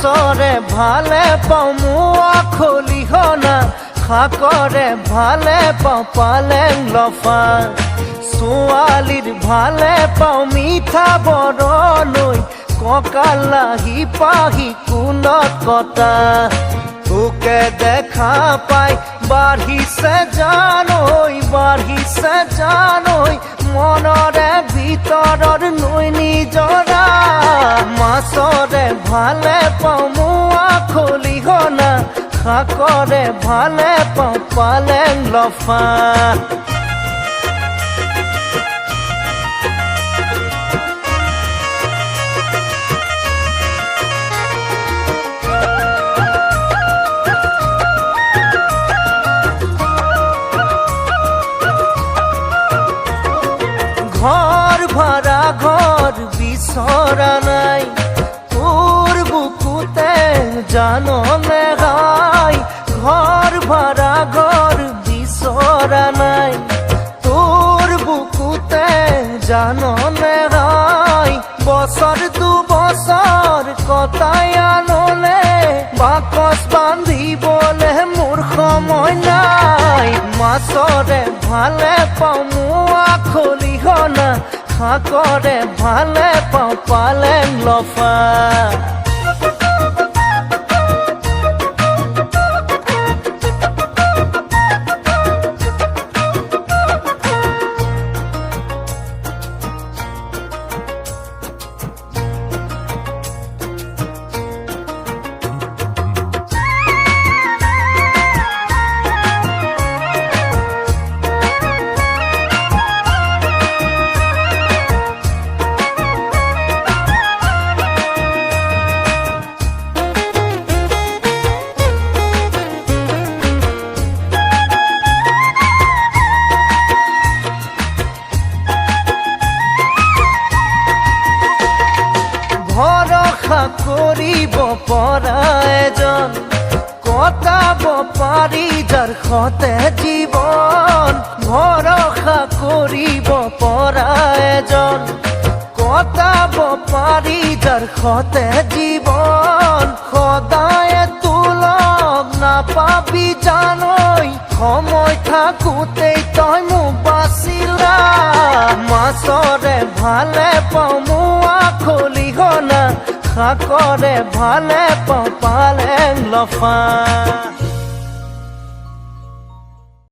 মাছরে ভালে পাওঁ মোৱা খলিহনা শাকরে ভালে পাওঁ পালেং লফা ছোৱালীৰ ভালে পাওঁ মিঠা বৰণৈ কঁকাল লাহি পাহি কুলত কটা তোকে দেখা পাই বাঢ়িছে জানৈ মনৰে ভিতৰৰ নৈ নিজৰা মাছৰে ভালে পাওঁ মোৱা খলিহনা শাকৰে ভালে পাওঁ পালেং লফা ঘর ভাড়া ঘর বিচৰা নাই তোর বুকুতে জাননে গাই ঘর ভাড়া ঘর বিচৰা নাই তোর বুকুতে জাননে গাই বছর দুবছর কটাই আনলে বাকচ বান্ধিবলে মোর সময় নাই মাছরে ভালে পাওঁ মোৱা খলিহনা শাকৰে ভালে পাওঁ পালেং লফা কৰিব পৰা এজন কটাব পাৰি যাৰ সতে জীৱন ভৰসা কৰিব পৰা এজন কটাব পাৰি যাৰ সতে জীৱন সদায় তোলক নাপাবি জানৈ সময় থাকোঁতেই তই মোক বাচিলা মাছৰে ভালে পাওঁ মোৱা খলিহনা শাকৰে ভালে পাওঁ পালেং লফা